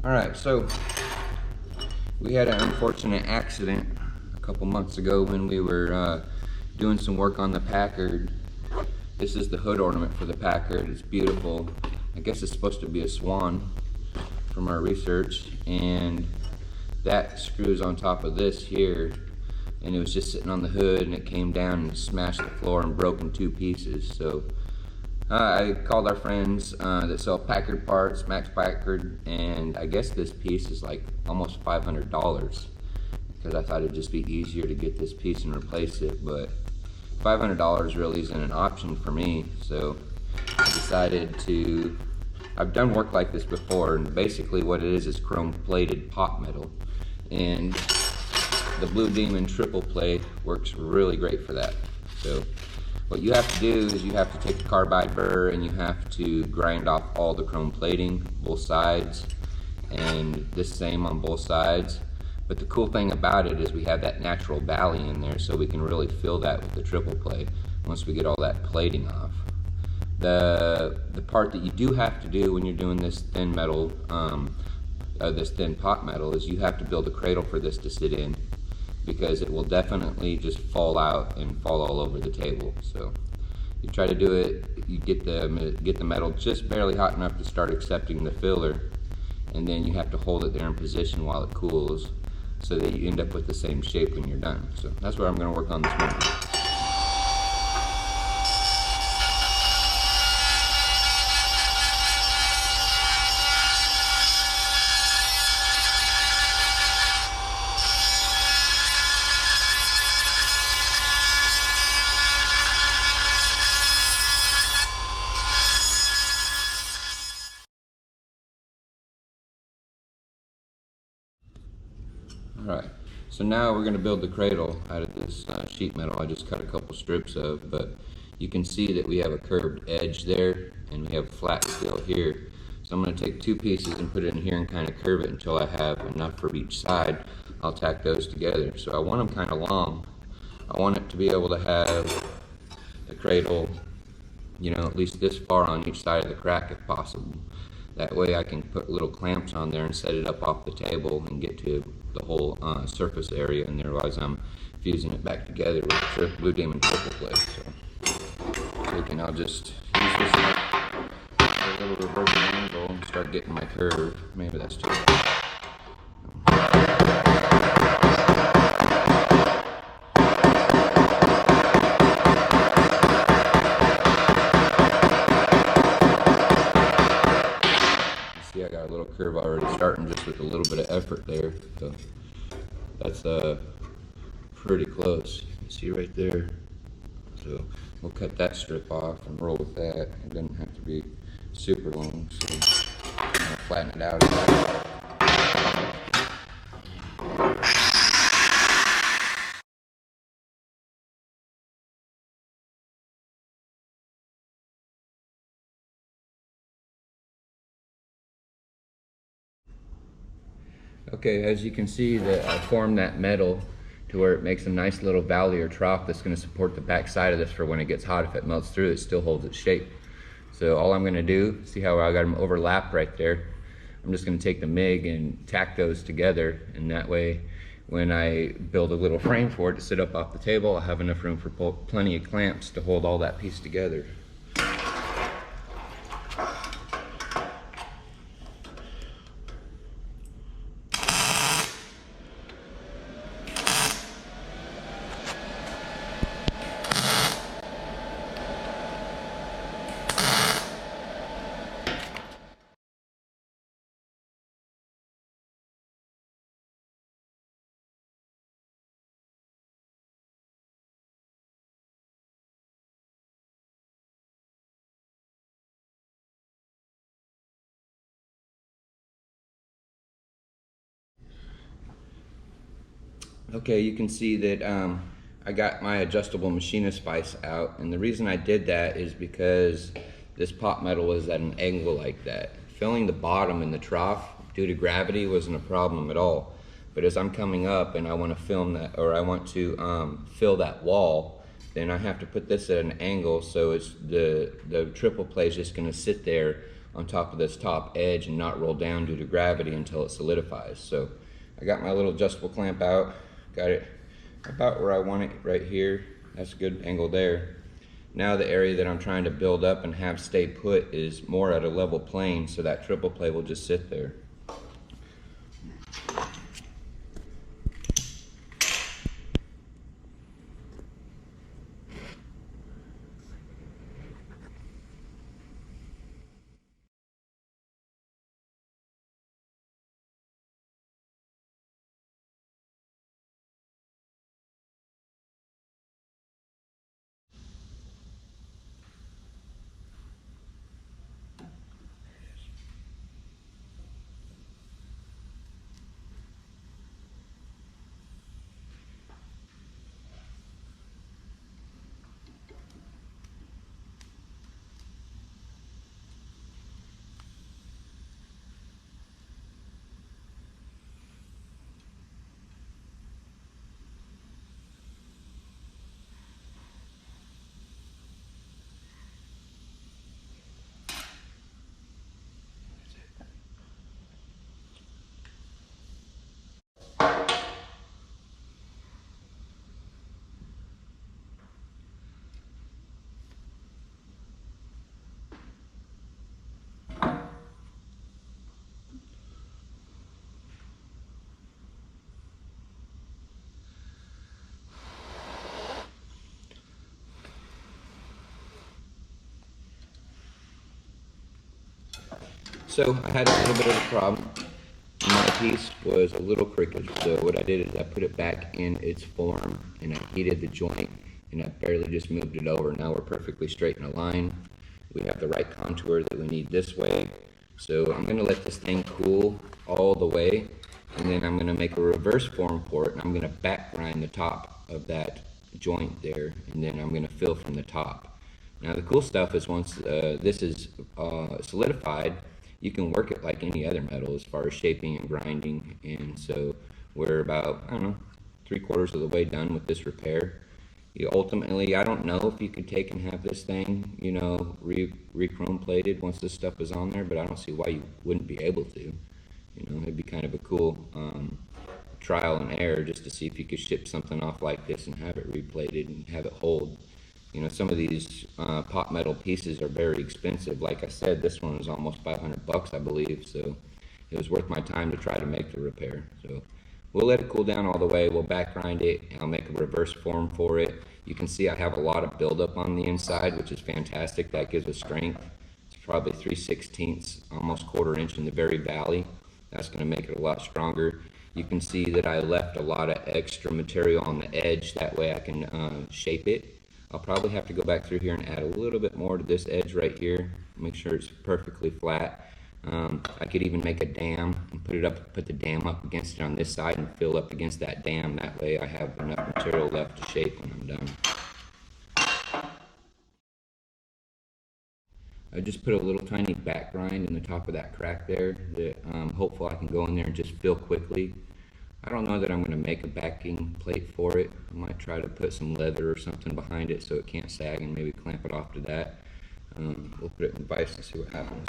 Alright, so we had an unfortunate accident a couple months ago when we were doing some work on the Packard. This is the hood ornament for the Packard. It's beautiful. I guess it's supposed to be a swan from our research, and that screws on top of this here, and it was just sitting on the hood and it came down and smashed the floor and broke in two pieces. So I called our friends that sell Packard parts, Max Packard, and I guess this piece is like almost $500 because I thought it'd just be easier to get this piece and replace it, but $500 really isn't an option for me. So I decided to, I've done work like this before, and basically what it is chrome plated pot metal, and the Blue Demon triple plate works really great for that. So what you have to do is you have to take a carbide burr and you have to grind off all the chrome plating, both sides, and this same on both sides. But the cool thing about it is we have that natural valley in there, so we can really fill that with the triple plate once we get all that plating off. The part that you do have to do when you're doing this thin metal, this thin pot metal, is you have to build a cradle for this to sit in, because it will definitely just fall out and fall all over the table. So you try to do it, you get the metal just barely hot enough to start accepting the filler, and then you have to hold it there in position while it cools so that you end up with the same shape when you're done. So that's what I'm going to work on this morning. Alright, so now we're going to build the cradle out of this sheet metal I just cut a couple strips of, but you can see that we have a curved edge there and we have flat steel here. So I'm going to take two pieces and put it in here and kind of curve it until I have enough for each side. I'll tack those together. So I want them kind of long. I want it to be able to have the cradle, you know, at least this far on each side of the crack if possible. That way I can put little clamps on there and set it up off the table and get to the whole surface area, and otherwise I'm fusing it back together with the Blue Demon triple plate. So again, I'll just use this a little reverse angle and start getting my curve. Maybe that's too much. See, I got a little curve already starting just with a little bit of effort there. So that's pretty close. You can see right there. So we'll cut that strip off and roll with that. It doesn't have to be super long, so I'm gonna flatten it out. Okay, as you can see, that I formed that metal to where it makes a nice little valley or trough that's going to support the back side of this for when it gets hot. If it melts through, it still holds its shape. So all I'm going to do, see how I got them overlapped right there? I'm just going to take the MIG and tack those together, and that way when I build a little frame for it to sit up off the table, I'll have enough room for plenty of clamps to hold all that piece together. Okay, you can see that I got my adjustable machinist vise out, and the reason I did that is because this pot metal was at an angle like that. Filling the bottom in the trough due to gravity wasn't a problem at all, but as I'm coming up and I want to film that, or I want to fill that wall, then I have to put this at an angle so it's the triple plate is just going to sit there on top of this top edge and not roll down due to gravity until it solidifies. So I got my little adjustable clamp out, got it about where I want it right here. That's a good angle there. Now the area that I'm trying to build up and have stay put is more at a level plane, so that triple play will just sit there. So I had a little bit of a problem. My piece was a little crooked, so what I did is I put it back in its form and I heated the joint and I barely just moved it over. Now we're perfectly straight in a line. We have the right contour that we need this way. So I'm gonna let this thing cool all the way, and then I'm gonna make a reverse form for it, and I'm gonna back grind the top of that joint there, and then I'm gonna fill from the top. Now the cool stuff is once this is solidified, you can work it like any other metal as far as shaping and grinding, and so we're about, I don't know, 3/4 of the way done with this repair. Ultimately, I don't know if you could take and have this thing, you know, re-chrome plated once this stuff is on there, but I don't see why you wouldn't be able to. You know, it'd be kind of a cool trial and error just to see if you could ship something off like this and have it replated and have it hold. You know, some of these pot metal pieces are very expensive. Like I said, this one was almost 500 bucks, I believe, so it was worth my time to try to make the repair. So we'll let it cool down all the way. We'll back grind it, and I'll make a reverse form for it. You can see I have a lot of buildup on the inside, which is fantastic. That gives us strength. It's probably 3/16, almost 1/4 inch in the very valley. That's going to make it a lot stronger. You can see that I left a lot of extra material on the edge. That way I can shape it. I'll probably have to go back through here and add a little bit more to this edge right here. Make sure it's perfectly flat. I could even make a dam and put the dam up against it on this side and fill up against that dam. That way I have enough material left to shape when I'm done. I just put a little tiny back grind in the top of that crack there that hopefully I can go in there and just fill quickly. I don't know that I'm going to make a backing plate for it. I might try to put some leather or something behind it so it can't sag and maybe clamp it off to that. We'll put it in the vise and see what happens.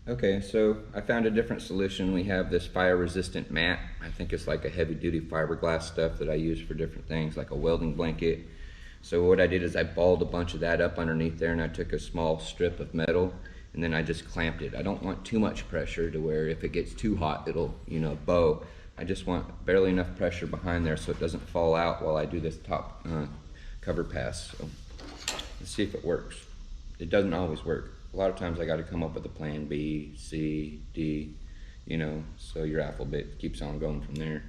Okay, so I found a different solution. We have this fire resistant mat. I think it's like a heavy duty fiberglass stuff that I use for different things, like a welding blanket. So what I did is I balled a bunch of that up underneath there, and I took a small strip of metal and then I just clamped it. I don't want too much pressure to where if it gets too hot it'll, you know, bow. I just want barely enough pressure behind there so it doesn't fall out while I do this top cover pass. So let's see if it works. It doesn't always work. A lot of times I got to come up with a plan B, C, D, you know, so your alphabet keeps on going from there.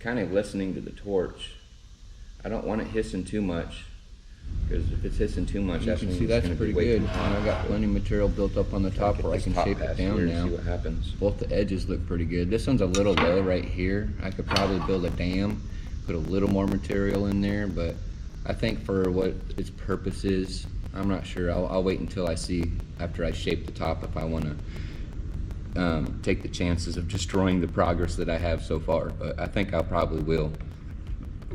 Kind of listening to the torch. I don't want it hissing too much. Because if it's hissing too much, You that's can when see it's that's gonna pretty be way good. too hot. And I got plenty of material built up on the top Get where I this can top shape it pass down here and now. see what happens. Both the edges look pretty good. This one's a little low right here. I could probably build a dam, put a little more material in there, but I think for what its purpose is, I'm not sure. I'll wait until I see, after I shape the top, if I want to take the chances of destroying the progress that I have so far. But I think I probably will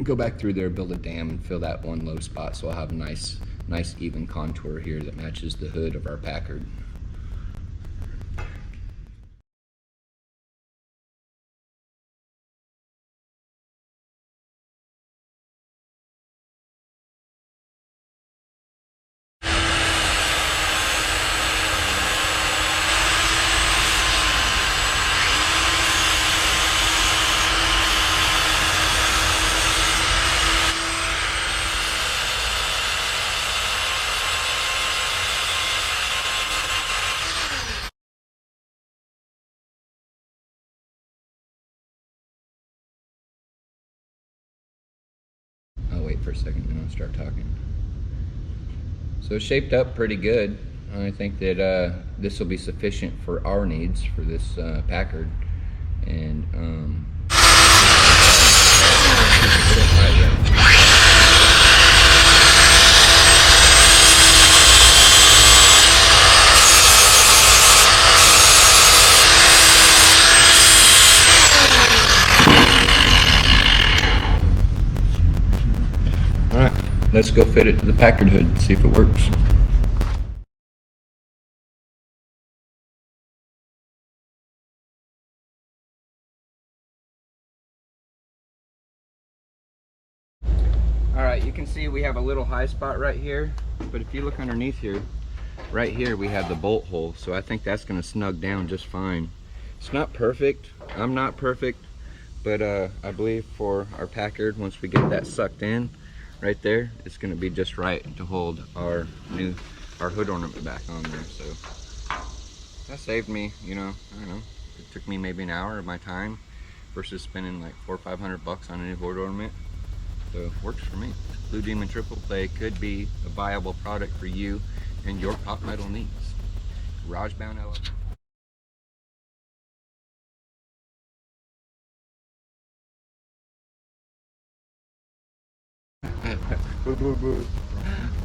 go back through there, build a dam, and fill that one low spot, so I'll have a nice even contour here that matches the hood of our Packard. I'll wait for a second and I'll start talking. So it's shaped up pretty good. I think that this will be sufficient for our needs for this Packard. And all right, let's go fit it to the Packard hood and see if it works. All right, you can see we have a little high spot right here, but if you look underneath here, right here we have the bolt hole, so I think that's going to snug down just fine. It's not perfect, I'm not perfect, but I believe for our Packard, once we get that sucked in right there, it's going to be just right to hold our hood ornament back on there. So that saved me, I don't know, it took me maybe an hour of my time versus spending like $400 or $500 on a new hood ornament. So it works for me. Blue Demon Triple Play could be a viable product for you and your pop metal needs. GarageBound LLC.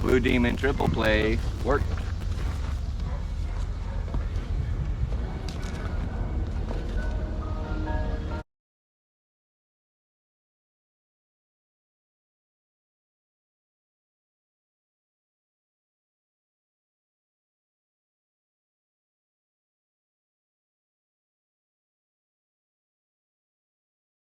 Blue Demon Triple Play worked.